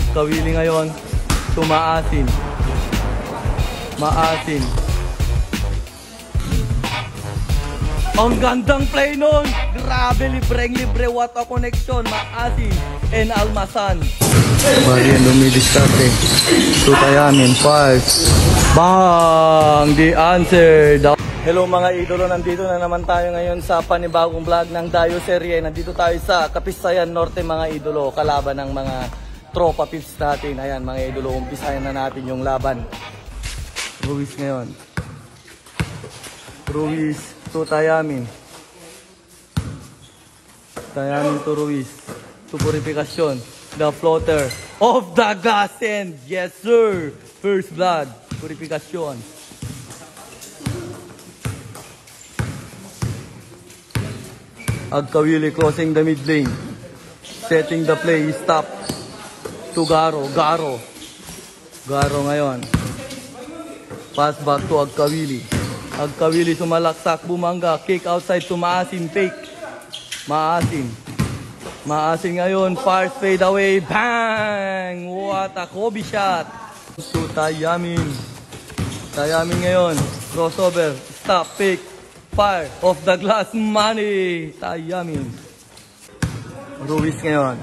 Agkawili ngayon. Tumaasin. Maasin. Ang gandang play nun. Grabe, libreng-libre. What a connection. Maasin and Almasan. Marian dumidiscarte. Tutayamin. 5. Bang! The answer. Hello mga idolo. Nandito na naman tayo ngayon sa panibagong vlog ng Dayo Serie. Nandito tayo sa Kapisayan Norte mga idolo. Kalaban ng mga tropa pips natin. Ayan mga idolo. Umpisayan na natin yung laban. Ruiz ngayon. Ruiz to Tayamin. Tayamin to Ruiz. To Purificacion. The floater of the glass end. Yes sir. First blood. Purificacion. Agkawili crossing the mid lane. Setting the play. Stop. To Garo. Garo. Garo ngayon. Pass back to Agkawili. Agkawili sumalaksak. Bumangga. Kick outside to Maasin. Fake. Maasin. Maasin ngayon. Fast fade away. Bang! What a Kobe shot. To Tayamin. Tayamin ngayon. Crossover. Stop. Fake. Fire of the glass money. Tayamin. Ruiz ngayon.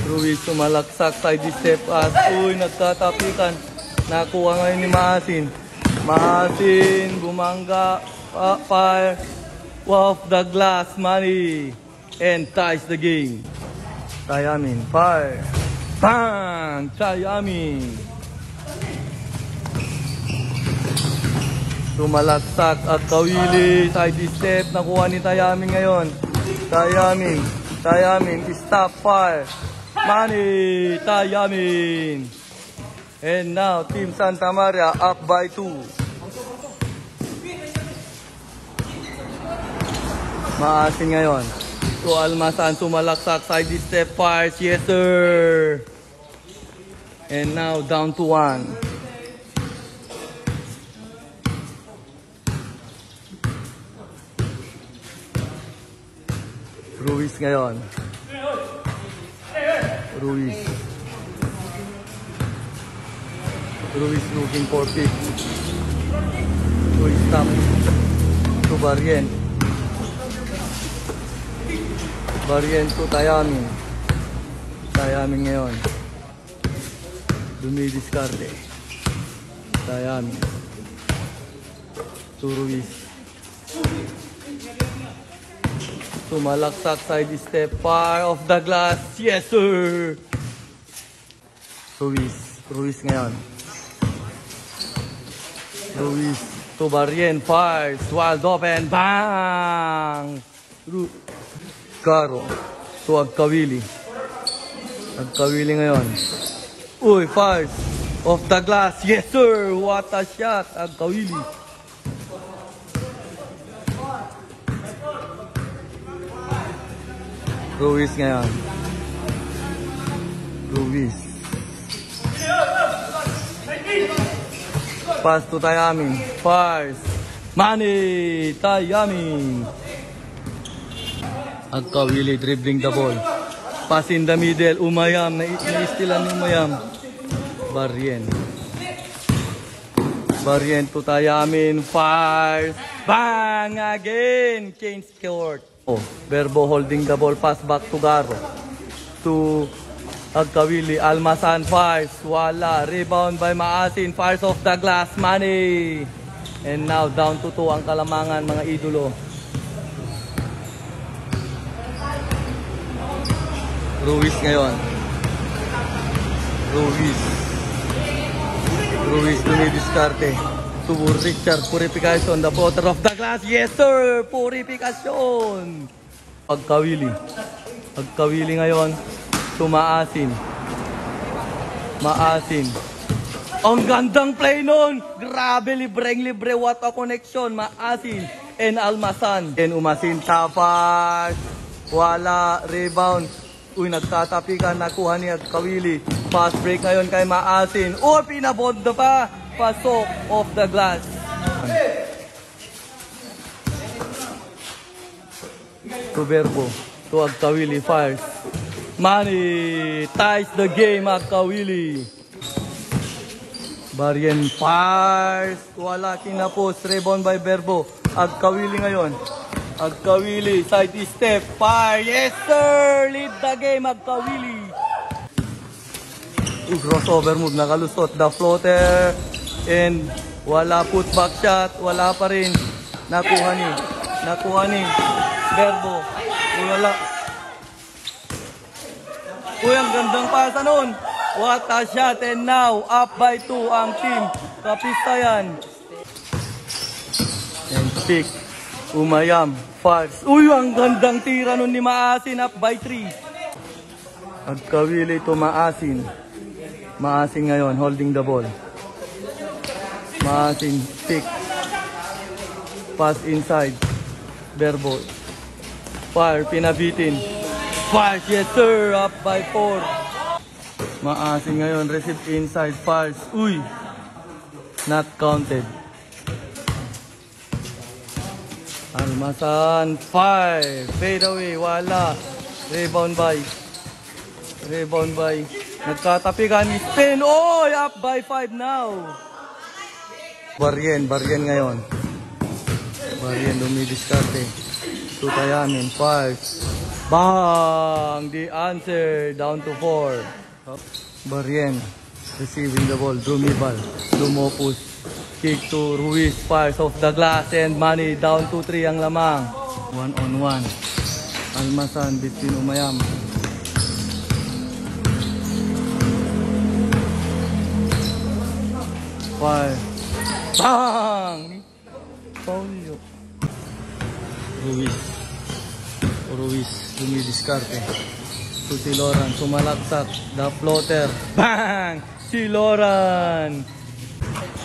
Ruiz sumalaksak. Side step pass. Uy, nagtatapikan. Nakuha ngayon ni Maasin. Maasin. Bumangga. Fire of the glass money. And ties the game. Tayamin. Fire. Bang! Tayamin. Sumalaksak at Kawili. Side step. Nakuha ni Tayamin ngayon. Tayamin. Tayamin. Stop fire. Money. Tayamin. And now, Team Santa Maria up by 2. Maasin ngayon. So, Almasan sumalaksak. Side step fires. Yes, sir. And now, down to 1. Ruiz ngayon. Ruiz. Ruiz looking for pick. Ruiz stop. To Barrien. Barrien to Tayamin. Tayamin ngayon. Dumidiskarte. Tayamin. To Ruiz. Sumalaksak side step. Fire of the glass. Yes sir. Ruiz. Ruiz ngayon. Ruiz to Barrien. Fires. Wide open. Bang! Garo to Agkawili. Agkawili ngayon. Uy, fires of the glass. Yes sir. What a shot. Agkawili. Ruiz ngayon. Ruiz. Pass to Tayamin. Fires. Money. Tayamin. Agkawili dribbling the ball. Pass in the middle. Umayam. Naistilan ni Umayam. Barrien. Barrien to Tayamin. Fires. Bang! Again. Change court. Verbo holding the ball. Pass back to Garo. To Agkawili. Almasan fires. Wala. Rebound by Maasin. Fires off the glass. Money. And now down to 2 ang Kalamangan mga idolo. Ruiz ngayon. Ruiz. Ruiz dumidiskarte. To Richard Purificacion, the floater of the glass. Yes sir, Purificacion. Agkawili. Agkawili ngayon. Tumaasin. Maasin. Ang gandang play nun. Grabe, libreng-libre. What a connection. Maasin and Almasan. And Umasin tapas. Wala. Rebound. Uy, nagtatapikan. Nakuha ni Agkawili. Fast break ngayon kay Maasin. O, pinabondo pa. Pasok of the glass. To Verbo. To Agkawili. Fires. Manny ties the game, Agkawili. Barien fires. Wala kinapos. Rebound by Verbo. Agkawili ngayon. Agkawili. Side step. Fire. Yes, sir. Lead the game, Agkawili. Crossover move. Nakalusot. The floater. And wala putback shot. Wala pa rin. Nakuha ni Verbo. Wala. Uy, ang gandang pasa nun. What a shot. And now, up by 2 ang team Kapistayan. And pick. Umayam. Fires. Uy, ang gandang tira nun ni Maasin. Up by 3. Agkawili to Maasin. Maasin ngayon, holding the ball. Maasin, pick. Pass inside. Verbo. Fire, pinabitin. Fires, yes sir. Up by 4. Maasin ngayon, receive inside. Fires. Uy. Not counted. Almasan. Fire. Fade away. Wala. Rebound by. Nagkatapikan ni Spin. Oy! Up by 5 now. Barien ngayon. Barien dumidiskarte. Tutayamin. Fires. Bang! The answer. Down to 4. Barien. Receiving the ball. Dumibal. Lumopus. Kick to Ruiz. Fires off the glass. And Manny. Down to 3 ang lamang. 1-on-1. Almasan between Umayam. Fire. Bang! Paulio. Ruiz. Dumidiskarte. To si Loran. Sumalaksak. The floater. Bang! Si Loran.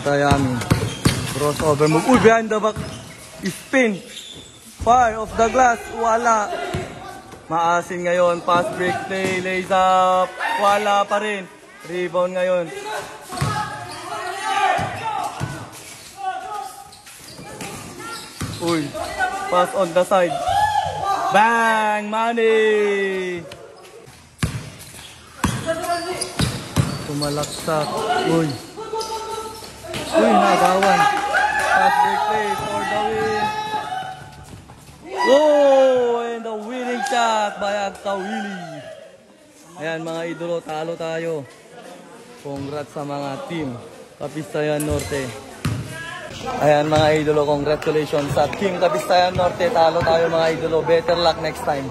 Tayami. Crossover move. Uy, behind the back. Spin. Fire off the glass. Wala. Maasin ngayon. Pass break play. Lays up. Wala pa rin. Rebound ngayon. Uy. Pass on the side. Bang! Manny! Tumalaksak. Uy. Nagawan. Pass break play for the win. Oh! And the winning shot by Agkawili. Ayan mga idolo, talo tayo. Congrats sa mga team Kapistayan Norte. Ayan mga idolo, congratulations sa team Kapistayan Norte. Talo tayo mga idolo. Better luck next time.